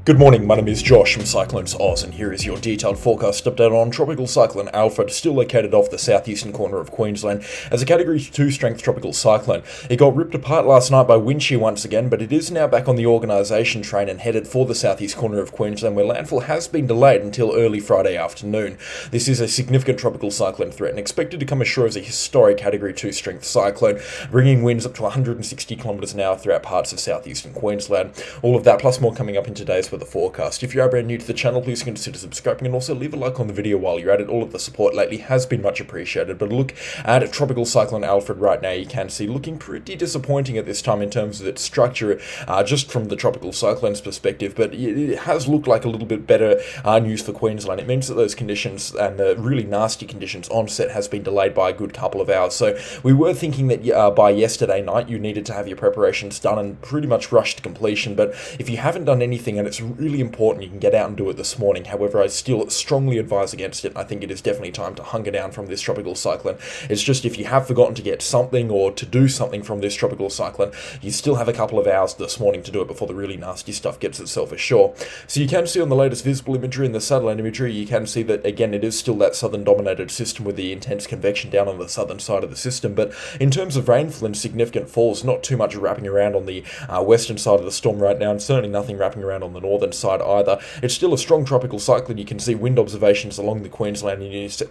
Good morning, my name is Josh from CyclonesOZ, and here is your detailed forecast update on Tropical Cyclone Alfred, still located off the southeastern corner of Queensland as a Category 2 strength tropical cyclone. It got ripped apart last night by wind shear once again, but it is now back on the organisation train and headed for the southeast corner of Queensland, where landfall has been delayed until early Friday afternoon. This is a significant tropical cyclone threat and expected to come ashore as a historic Category 2 strength cyclone, bringing winds up to 160 kilometres an hour throughout parts of southeastern Queensland. All of that plus more coming up in today's the forecast. If you are brand new to the channel, please consider subscribing and also leave a like on the video while you're at it. All of the support lately has been much appreciated. But look at Tropical Cyclone Alfred right now, you can see looking pretty disappointing at this time in terms of its structure, just from the tropical cyclone's perspective, but it has looked like a little bit better news for Queensland. It means that those conditions and the really nasty conditions onset has been delayed by a good couple of hours. So we were thinking that by yesterday night you needed to have your preparations done and pretty much rush to completion, but if you haven't done anything and it's really important, you can get out and do it this morning. However, I still strongly advise against it. I think it is definitely time to hunker down from this tropical cyclone. It's just if you have forgotten to get something or to do something from this tropical cyclone, you still have a couple of hours this morning to do it before the really nasty stuff gets itself ashore. So you can see on the latest visible imagery and the satellite imagery, you can see that again it is still that southern dominated system with the intense convection down on the southern side of the system. But in terms of rainfall and significant falls, not too much wrapping around on the western side of the storm right now, and certainly nothing wrapping around on the northern side either. It's still a strong tropical cyclone. You can see wind observations along the Queensland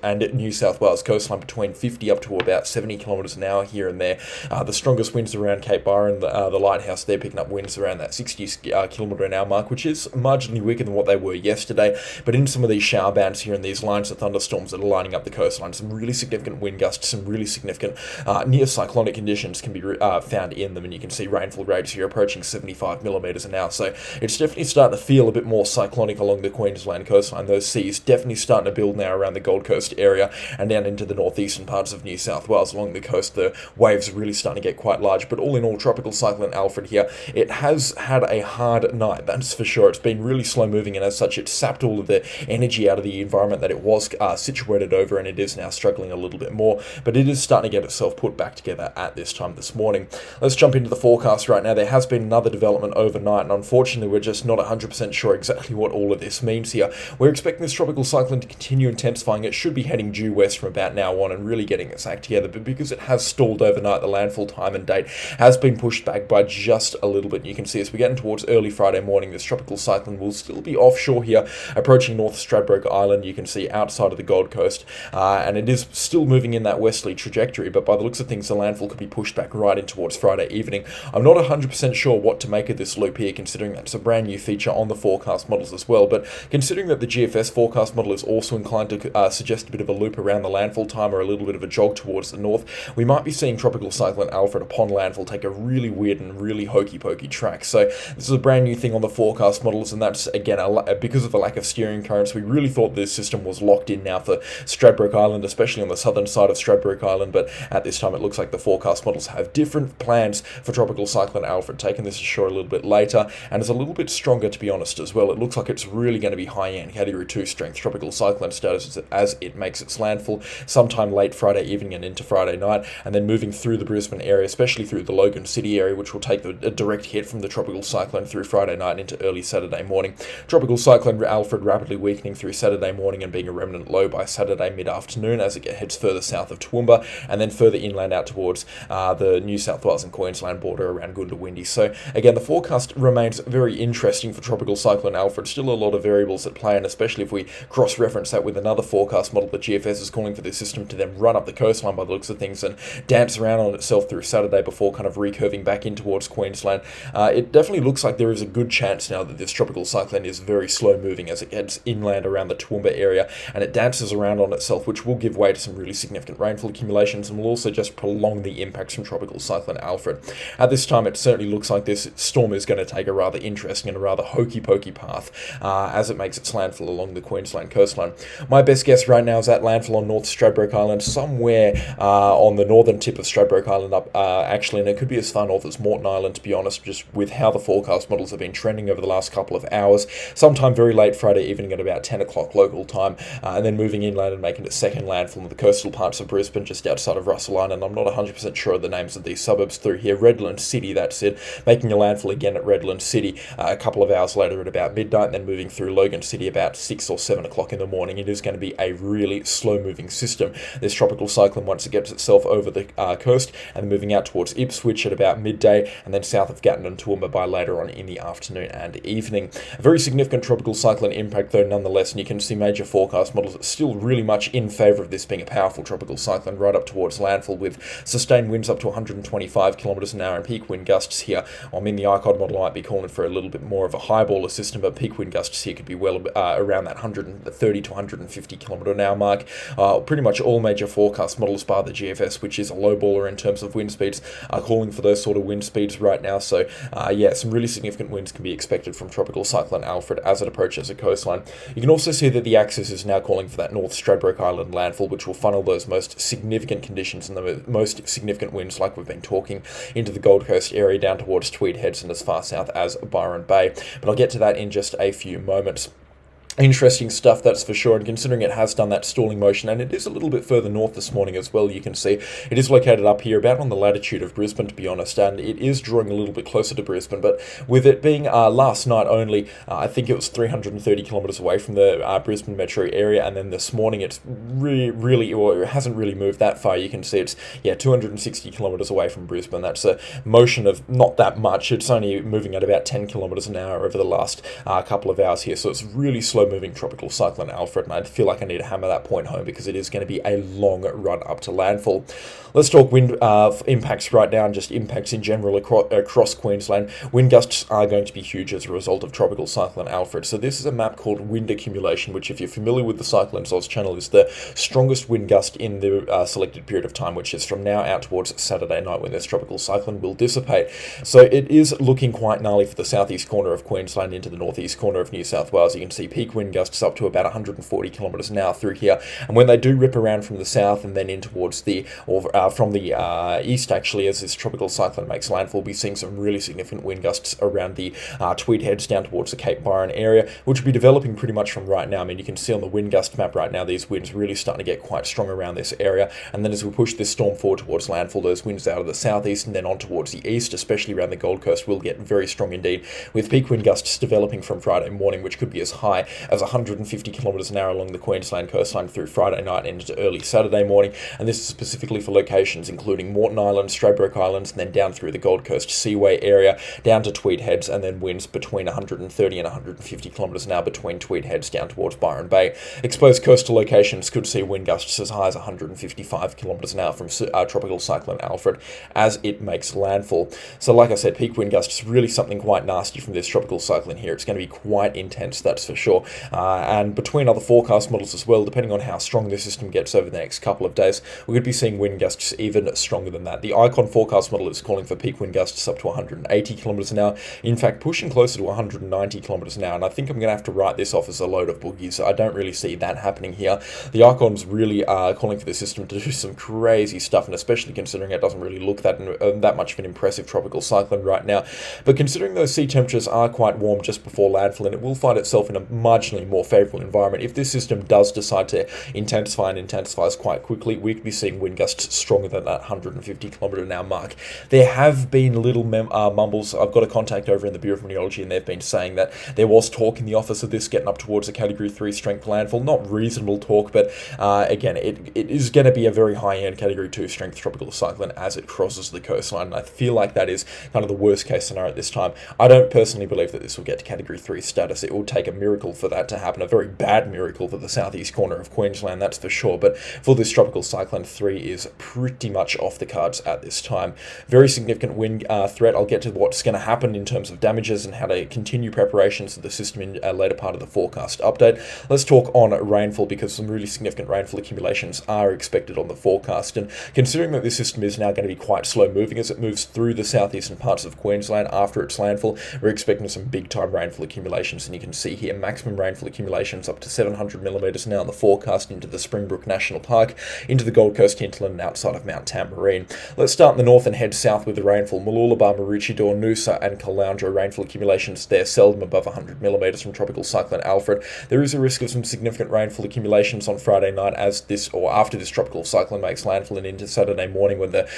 and New South Wales coastline between 50 up to about 70 kilometres an hour here and there. The strongest winds around Cape Byron, the lighthouse, they're picking up winds around that 60 kilometre an hour mark, which is marginally weaker than what they were yesterday. But in some of these shower bands here and these lines of thunderstorms that are lining up the coastline, some really significant wind gusts, some really significant near cyclonic conditions can be found in them, and you can see rainfall rates here approaching 75 millimetres an hour. So it's definitely starting to feel a bit more cyclonic along the Queensland coastline. Those seas definitely starting to build now around the Gold Coast area and down into the northeastern parts of New South Wales. Along the coast, the waves are really starting to get quite large. But all in all, Tropical Cyclone Alfred here, it has had a hard night, that's for sure. It's been really slow moving, and as such, it sapped all of the energy out of the environment that it was situated over, and it is now struggling a little bit more. But it is starting to get itself put back together at this time this morning. Let's jump into the forecast right now. There has been another development overnight, and unfortunately, we're just not 100% sure exactly what all of this means here. We're expecting this tropical cyclone to continue intensifying. It should be heading due west from about now on and really getting its act together, but because it has stalled overnight, the landfall time and date has been pushed back by just a little bit. You can see as we're getting towards early Friday morning, this tropical cyclone will still be offshore here, approaching North Stradbroke Island. You can see outside of the Gold Coast, and it is still moving in that westerly trajectory, but by the looks of things, the landfall could be pushed back right in towards Friday evening. I'm not 100% sure what to make of this loop here, considering that it's a brand new feature on the forecast models as well, but considering that the GFS forecast model is also inclined to suggest a bit of a loop around the landfall time or a little bit of a jog towards the north, we might be seeing Tropical Cyclone Alfred upon landfall take a really weird and really hokey-pokey track. So this is a brand new thing on the forecast models, and that's again because of the lack of steering currents. We really thought this system was locked in now for Stradbroke Island, especially on the southern side of Stradbroke Island, but at this time it looks like the forecast models have different plans for Tropical Cyclone Alfred, taking this ashore a little bit later, and it's a little bit stronger to be honest as well. It looks like it's really going to be high-end Category 2 strength tropical cyclone status as it makes its landfall sometime late Friday evening and into Friday night, and then moving through the Brisbane area, especially through the Logan City area, which will take a direct hit from the tropical cyclone through Friday night into early Saturday morning. Tropical Cyclone Alfred rapidly weakening through Saturday morning and being a remnant low by Saturday mid-afternoon as it heads further south of Toowoomba and then further inland out towards the New South Wales and Queensland border around Goondiwindi. So again, the forecast remains very interesting for Tropical Cyclone Alfred. Still a lot of variables at play, and especially if we cross-reference that with another forecast model, the GFS is calling for this system to then run up the coastline by the looks of things and dance around on itself through Saturday before kind of recurving back in towards Queensland. It definitely looks like there is a good chance now that this tropical cyclone is very slow moving as it heads inland around the Toowoomba area, and it dances around on itself, which will give way to some really significant rainfall accumulations and will also just prolong the impacts from Tropical Cyclone Alfred. At this time, it certainly looks like this storm is going to take a rather interesting and a rather hokey-pokey path as it makes its landfall along the Queensland coastline. My best guess right now is that landfall on North Stradbroke Island, somewhere on the northern tip of Stradbroke Island up, actually, and it could be as far north as Moreton Island, to be honest, just with how the forecast models have been trending over the last couple of hours. Sometime very late Friday evening at about 10 o'clock local time, and then moving inland and making its second landfall in the coastal parts of Brisbane, just outside of Russell Island. I'm not 100% sure of the names of these suburbs through here. Redland City, that's it, making a landfall again at Redland City a couple of hours hours later at about midnight, and then moving through Logan City about 6 or 7 o'clock in the morning. It is going to be a really slow-moving system. This tropical cyclone, once it gets itself over the coast and moving out towards Ipswich at about midday, and then south of Gatton and Toowoomba by later on in the afternoon and evening. A very significant tropical cyclone impact, though, nonetheless, and you can see major forecast models still really much in favour of this being a powerful tropical cyclone right up towards landfall, with sustained winds up to 125 kilometres an hour and peak wind gusts here. I mean, the ICOD model might be calling for a little bit more of a highballer system, but peak wind gusts here could be well around that 130 to 150 kilometre an hour mark. Pretty much all major forecast models, bar the GFS, which is a low baller in terms of wind speeds, are calling for those sort of wind speeds right now. So yeah, some really significant winds can be expected from tropical cyclone Alfred as it approaches the coastline. You can also see that the axis is now calling for that North Stradbroke Island landfall, which will funnel those most significant conditions and the most significant winds, like we've been talking, into the Gold Coast area down towards Tweed Heads and as far south as Byron Bay. But I'll get to that in just a few moments. Interesting stuff, that's for sure, and considering it has done that stalling motion, and it is a little bit further north this morning as well, you can see it is located up here about on the latitude of Brisbane, to be honest, and it is drawing a little bit closer to Brisbane, but with it being last night only, I think it was 330 kilometres away from the Brisbane metro area, and then this morning it's it hasn't really moved that far. You can see it's 260 kilometres away from Brisbane. That's a motion of not that much. It's only moving at about 10 kilometres an hour over the last couple of hours here, so it's really slow moving tropical cyclone Alfred, and I feel like I need to hammer that point home because it is going to be a long run up to landfall. Let's talk wind impacts right now, and just impacts in general across Queensland. Wind gusts are going to be huge as a result of tropical cyclone Alfred. So this is a map called wind accumulation, which, if you're familiar with the CyclonesOZ channel, is the strongest wind gust in the selected period of time, which is from now out towards Saturday night, when this tropical cyclone will dissipate. So it is looking quite gnarly for the southeast corner of Queensland into the northeast corner of New South Wales. You can see peak wind gusts up to about 140 kilometres an hour through here, and when they do rip around from the south and then in towards from the east, actually, as this tropical cyclone makes landfall, we'll be seeing some really significant wind gusts around the Tweed Heads down towards the Cape Byron area, which will be developing pretty much from right now. I mean, you can see on the wind gust map right now, these winds really starting to get quite strong around this area, and then as we push this storm forward towards landfall, those winds out of the southeast and then on towards the east, especially around the Gold Coast, will get very strong indeed, with peak wind gusts developing from Friday morning, which could be as high as 150 kilometres an hour along the Queensland coastline through Friday night and into early Saturday morning, and this is specifically for locations including Moreton Island, Stradbroke Islands, and then down through the Gold Coast Seaway area, down to Tweed Heads, and then winds between 130 and 150 kilometres an hour between Tweed Heads down towards Byron Bay. Exposed coastal locations could see wind gusts as high as 155 kilometres an hour from tropical cyclone Alfred as it makes landfall. So like I said, peak wind gusts is really something quite nasty from this tropical cyclone here. It's going to be quite intense, that's for sure. And between other forecast models as well, depending on how strong the system gets over the next couple of days, we could be seeing wind gusts even stronger than that. The ICON forecast model is calling for peak wind gusts up to 180 kilometres an hour, in fact pushing closer to 190 kilometres an hour, and I think I'm going to have to write this off as a load of boogies. I don't really see that happening here. The ICON's really calling for the system to do some crazy stuff, and especially considering it doesn't really look that much of an impressive tropical cyclone right now. But considering those sea temperatures are quite warm just before landfall, and it will find itself in a marginally more favourable environment, if this system does decide to intensify and intensifies quite quickly, we could be seeing wind gusts stronger than that 150 kilometre an hour mark. There have been little mumbles. I've got a contact over in the Bureau of Meteorology, and they've been saying that there was talk in the office of this getting up towards a Category 3 strength landfall. Not reasonable talk, but again, it is going to be a very high-end Category 2 strength tropical cyclone as it crosses the coastline, and I feel like that is kind of the worst case scenario at this time. I don't personally believe that this will get to Category 3 status. It will take a miracle for that to happen, a very bad miracle for the southeast corner of Queensland, that's for sure, but for this tropical cyclone, 3 is pretty much off the cards at this time. Very significant wind threat. I'll get to what's going to happen in terms of damages and how to continue preparations of the system in a later part of the forecast update. Let's talk on rainfall, because some really significant rainfall accumulations are expected on the forecast, and considering that this system is now going to be quite slow moving as it moves through the southeastern parts of Queensland after its landfall, we're expecting some big time rainfall accumulations, and you can see here maximum maximum rainfall accumulations up to 700 millimetres now in the forecast into the Springbrook National Park, into the Gold Coast hinterland and outside of Mount Tamborine. Let's start in the north and head south with the rainfall. Mooloolaba, Maroochydore, Noosa and Caloundra rainfall accumulations there seldom above 100 millimetres from Tropical Cyclone Alfred. There is a risk of some significant rainfall accumulations on Friday night as this, or after this tropical cyclone makes landfall and into Saturday morning when the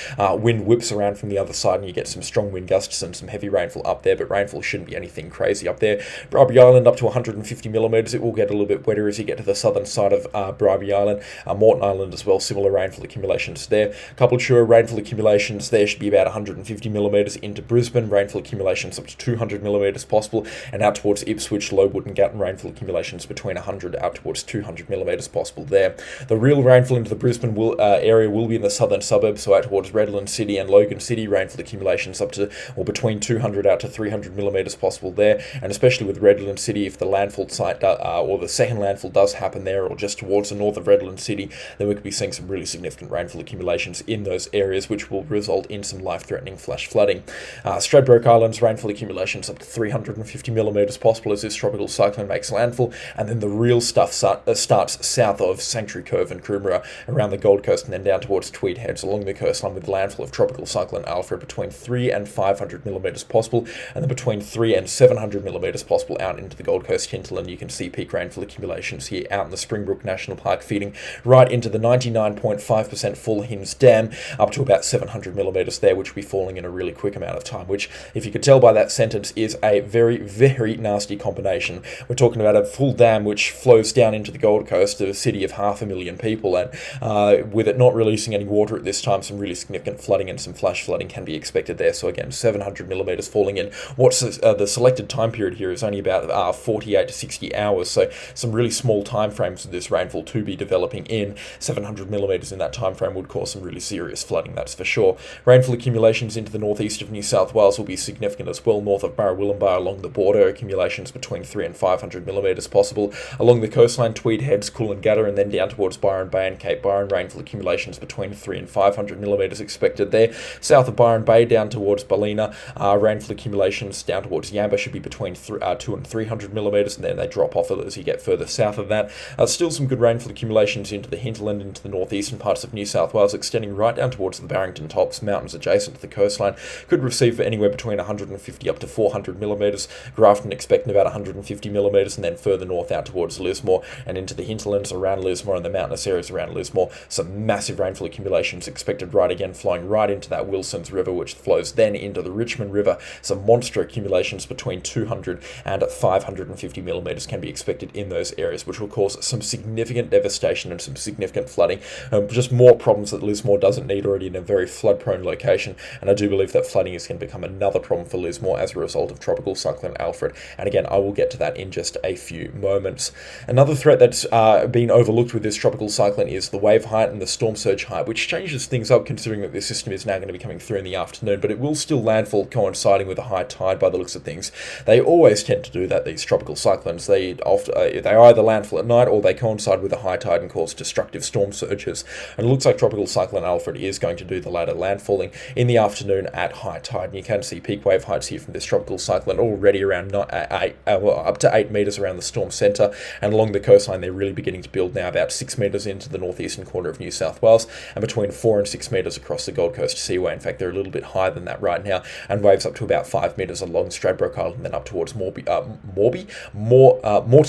wind whips around from the other side and you get some strong wind gusts and some heavy rainfall up there, but rainfall shouldn't be anything crazy up there. Bribie Island up to 150 millimetres. It will get a little bit wetter as you get to the southern side of Bribie Island. Moreton Island as well, similar rainfall accumulations there. Coupleshire rainfall accumulations there should be about 150 millimetres into Brisbane. Rainfall accumulations up to 200 millimetres possible, and out towards Ipswich, Lowood and Gatton rainfall accumulations between 100 out towards 200 millimetres possible there. The real rainfall into the Brisbane area will be in the southern suburbs, so out towards Redland City and Logan City, rainfall accumulations up to or between 200 out to 300 millimetres possible there, and especially with Redland City, if the landfall site or the second landfall does happen there or just towards the north of Redland City, then we could be seeing some really significant rainfall accumulations in those areas, which will result in some life-threatening flash flooding. Stradbroke Island's rainfall accumulations up to 350 millimetres possible as this tropical cyclone makes landfall, and then the real stuff starts south of Sanctuary Cove and Coomera around the Gold Coast and then down towards Tweed Heads along the coastline with landfall of tropical cyclone Alfred between 3 and 500 millimetres possible, and then between 3 and 700 millimetres possible out into the Gold Coast hinterland. You can see peak rainfall accumulations here out in the Springbrook National Park feeding right into the 99.5% full Hinds Dam up to about 700 millimetres there, which will be falling in a really quick amount of time, which, if you could tell by that sentence, is a very, very nasty combination. We're talking about a full dam which flows down into the Gold Coast, a city of 500,000 people, and with it not releasing any water at this time, some really significant flooding and some flash flooding can be expected there. So again, 700 millimetres falling in what's the selected time period here is only about 48 to 60 hours, so some really small time frames for this rainfall to be developing in. 700 millimetres in that time frame would cause some really serious flooding, that's for sure. Rainfall accumulations into the northeast of New South Wales will be significant as well, north of Barrawillumbah along the border, accumulations between 3 and 500 millimetres possible. Along the coastline, Tweed Heads, Coolangatta, and then down towards Byron Bay and Cape Byron, rainfall accumulations between 3 and 500 millimetres expected there. South of Byron Bay, down towards Ballina, rainfall accumulations down towards Yamba should be between 2 and 300 millimetres, and then they drop off as you get further south of that. Still some good rainfall accumulations into the hinterland, into the northeastern parts of New South Wales, extending right down towards the Barrington Tops, mountains adjacent to the coastline. Could receive anywhere between 150 up to 400 millimetres. Grafton expecting about 150 millimetres, and then further north out towards Lismore and into the hinterlands around Lismore and the mountainous areas around Lismore. Some massive rainfall accumulations expected right again, flowing right into that Wilsons River, which flows then into the Richmond River. Some monster accumulations between 200 and 550 millimetres can be expected in those areas, which will cause some significant devastation and some significant flooding. Just more problems that Lismore doesn't need already in a very flood-prone location, and I do believe that flooding is going to become another problem for Lismore as a result of Tropical Cyclone Alfred, and again, I will get to that in just a few moments. Another threat that's been overlooked with this tropical cyclone is the wave height and the storm surge height, which changes things up considering that this system is now going to be coming through in the afternoon, but it will still landfall coinciding with a high tide by the looks of things. They always tend to do that, these tropical cyclones. They either landfall at night or they coincide with a high tide and cause destructive storm surges, and it looks like Tropical Cyclone Alfred is going to do the latter, landfalling in the afternoon at high tide. And you can see peak wave heights here from this tropical cyclone already around up to 8 metres around the storm centre, and along the coastline they're really beginning to build now, about 6 metres into the northeastern corner of New South Wales, and between 4 and 6 metres across the Gold Coast Seaway. In fact, they're a little bit higher than that right now, and waves up to about 5 metres along Stradbroke Island, and then up towards Moreton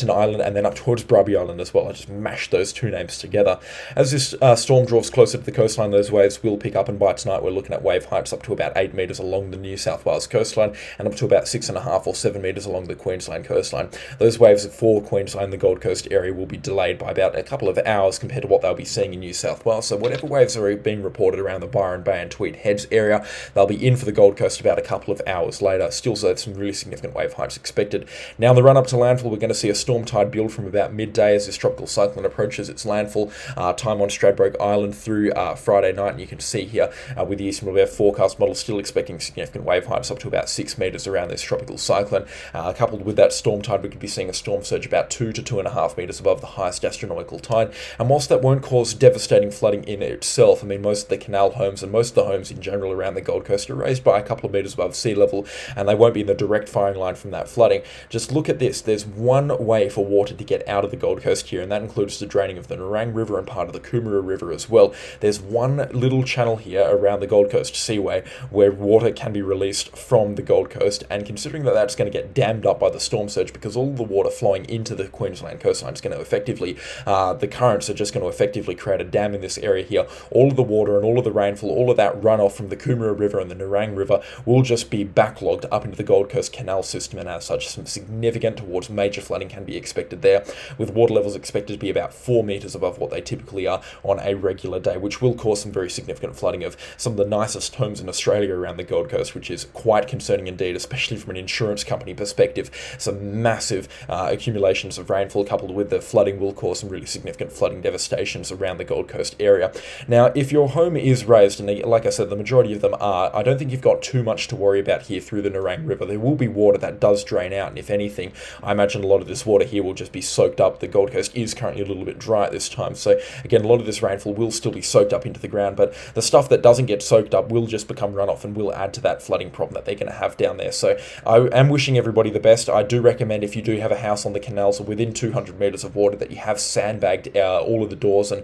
Island, and then up towards Bribie Island as well. I just mashed those two names together. As this storm draws closer to the coastline, those waves will pick up, and by tonight we're looking at wave heights up to about 8 metres along the New South Wales coastline, and up to about 6.5 or 7 metres along the Queensland coastline. Those waves for Queensland, the Gold Coast area, will be delayed by about a couple of hours compared to what they'll be seeing in New South Wales. So whatever waves are being reported around the Byron Bay and Tweed Heads area, they'll be in for the Gold Coast about a couple of hours later. Still, so some really significant wave heights expected. Now, in the run up to landfall, we're going to see a storm tide build from about midday as this tropical cyclone approaches its landfall time on Stradbroke Island through Friday night. And you can see here with the Eastern Weather forecast model still expecting significant wave heights up to about 6 metres around this tropical cyclone. Coupled with that storm tide, we could be seeing a storm surge about 2 to 2.5 metres above the highest astronomical tide. And whilst that won't cause devastating flooding in itself, I mean, most of the canal homes and most of the homes in general around the Gold Coast are raised by a couple of metres above sea level, and they won't be in the direct firing line from that flooding. Just look at this. There's one way for water to get out of the Gold Coast here, and that includes the draining of the Nerang River and part of the Coomera River as well. There's one little channel here around the Gold Coast Seaway where water can be released from the Gold Coast, and considering that that's going to get dammed up by the storm surge, because all the water flowing into the Queensland coastline is going to effectively, the currents are just going to effectively create a dam in this area here. All of the water and all of the rainfall, all of that runoff from the Coomera River and the Nerang River will just be backlogged up into the Gold Coast Canal system, and as such, some significant towards major flooding can be expected there, with water levels expected to be about 4 metres above what they typically are on a regular day, which will cause some very significant flooding of some of the nicest homes in Australia around the Gold Coast, which is quite concerning indeed, especially from an insurance company perspective. Some massive accumulations of rainfall coupled with the flooding will cause some really significant flooding devastations around the Gold Coast area. Now, if your home is raised, and like I said, the majority of them are, I don't think you've got too much to worry about here through the Nerang River. There will be water that does drain out, and if anything, I imagine a lot of this water here will just be soaked up. The Gold Coast is currently a little bit dry at this time, so again, a lot of this rainfall will still be soaked up into the ground, but the stuff that doesn't get soaked up will just become runoff and will add to that flooding problem that they're going to have down there. So I am wishing everybody the best. I do recommend, if you do have a house on the canals or within 200 metres of water, that you have sandbagged all of the doors and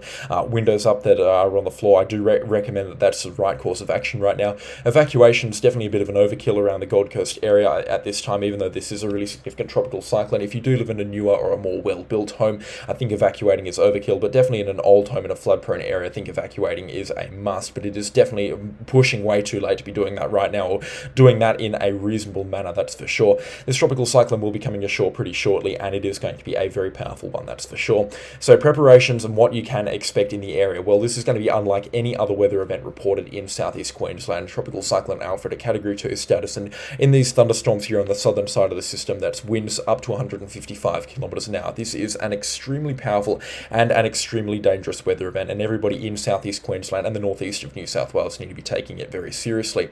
windows up that are on the floor. I do recommend that that's the right course of action right now. Evacuation is definitely a bit of an overkill around the Gold Coast area at this time, even though this is a really significant tropical cyclone. If you do live in a newer or a more well-built home, I think evacuating is overkill, but definitely in an old home in a flood-prone area, I think evacuating is a must, but it is definitely pushing way too late to be doing that right now, or doing that in a reasonable manner, that's for sure. This tropical cyclone will be coming ashore pretty shortly, and it is going to be a very powerful one, that's for sure. So preparations and what you can expect in the area. Well, this is going to be unlike any other weather event reported in southeast Queensland. Tropical Cyclone Alfred, a Category 2 status, and in these thunderstorms here on the southern side of the system, that's winds up to 155 kilometres an hour. This is an extremely powerful and an extremely dangerous weather event, and everybody in southeast Queensland and the northeast of New South Wales need to be taking it very seriously.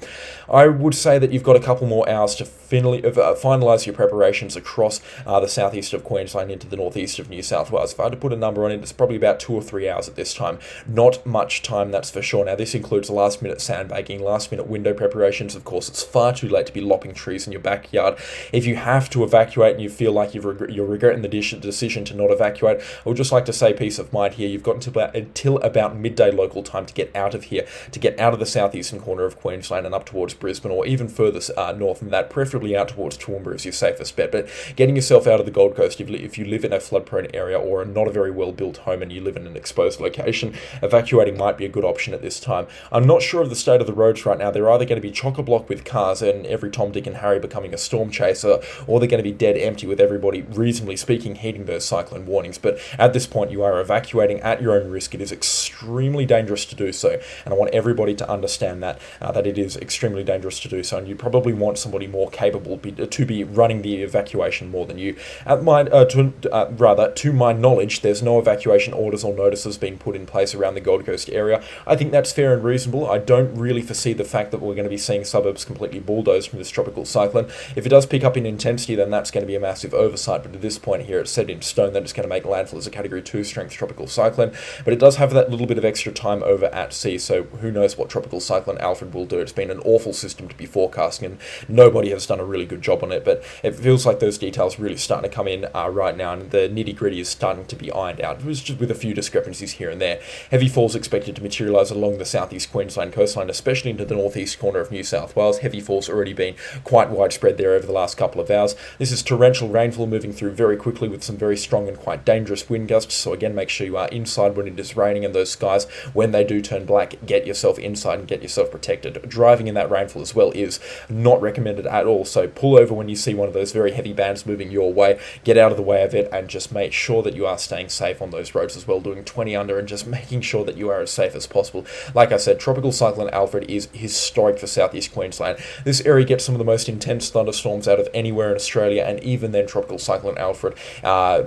I would say that you've got a couple more hours to finalise your preparations across the southeast of Queensland into the northeast of New South Wales. If I had to put a number on it, it's probably about 2 or 3 hours at this time. Not much time, that's for sure. Now, this includes last-minute sandbagging, last-minute window preparations. Of course, it's far too late to be lopping trees in your backyard. If you have to evacuate and you feel like you're regretting the decision to not evacuate, I would just like to say peace of mind here. You've got until about midday local time to get out of here, to get out of the southeastern corner of Queensland and up towards Brisbane, or even further north than that, preferably out towards Toowoomba is your safest bet. But getting yourself out of the Gold Coast, if you live in a flood-prone area or not a very well-built home and you live in an exposed location, evacuating might be a good option at this time. I'm not sure of the state of the roads right now. They're either going to be chock-a-block with cars and every Tom, Dick and Harry becoming a storm chaser, or they're going to be dead empty with everybody, reasonably speaking, heeding those cyclone warnings. But at this point, you are evacuating at your own risk. It is extremely dangerous to do so, and I want everybody to understand that it is extremely dangerous to do so, and you probably want somebody more capable to be running the evacuation more than you. To my knowledge, there's no evacuation orders or notices being put in place around the Gold Coast area. I think that's fair and reasonable. I don't really foresee the fact that we're going to be seeing suburbs completely bulldozed from this tropical cyclone. If it does pick up in intensity, then that's going to be a massive oversight, but at this point here, it's set in stone that it's going to make landfall as a Category 2 strength tropical cyclone, but it does have that little bit of extra time over at sea, so who knows what Tropical Cyclone Alfred will do. It's been an awful system to be forecasting, and nobody has done a really good job on it, but it feels like those details really starting to come in right now, and the nitty-gritty is starting to be ironed out. It was just with a few discrepancies here and there. Heavy falls expected to materialise along the southeast Queensland coastline, especially into the northeast corner of New South Wales. Heavy falls already been quite widespread there over the last couple of hours. This is torrential rainfall moving through very quickly with some very strong and quite dangerous wind gusts, so again, make sure you are inside when it is raining, and those skies, when they do turn black, get yourself inside and get yourself protected. Driving in that rainfall as well is not recommended at all, so pull over when you see one of those very heavy bands moving your way, get out of the way of it, and just make sure that you are staying safe on those roads as well, doing 20 under and just making sure that you are as safe as possible. Like I said, Tropical Cyclone Alfred is historic for southeast Queensland. This area gets some of the most intense thunderstorms out of anywhere in Australia, and even then Tropical Cyclone Alfred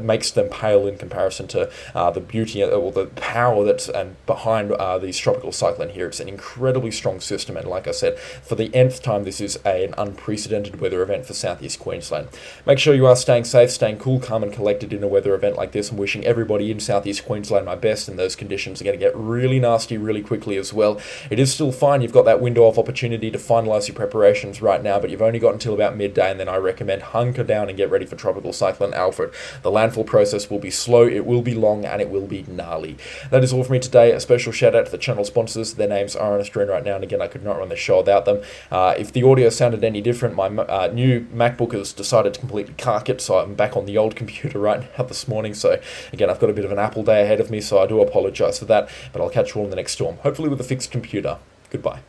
makes them pale in comparison to the beauty or the power that's behind these tropical cyclone here. It's an incredibly strong system, and like I said, for the nth time, this is an unprecedented weather event for southeast Queensland. Make sure you are staying safe, staying cool, calm and collected in a weather event like this. I'm wishing everybody in southeast Queensland my best, and those conditions are going to get really nasty really quickly as well. It is still fine. You've got that window of opportunity to finalise your preparations right now, but you've only got until about midday, and then I recommend hunker down and get ready for Tropical Cyclone Alfred. The landfall process will be slow, it will be long, and it will be gnarly. That is all for me today. A special shout out to the channel sponsors. Their names are on a screen right now, and again, I could not run the show without them. If the audio sounded any different, my new MacBook has decided to completely cark it, so I'm back on the old computer right now this morning. So again, I've got a bit of an Apple day ahead of me, so I do apologise for that, but I'll catch you all in the next storm, hopefully with a fixed computer. Goodbye.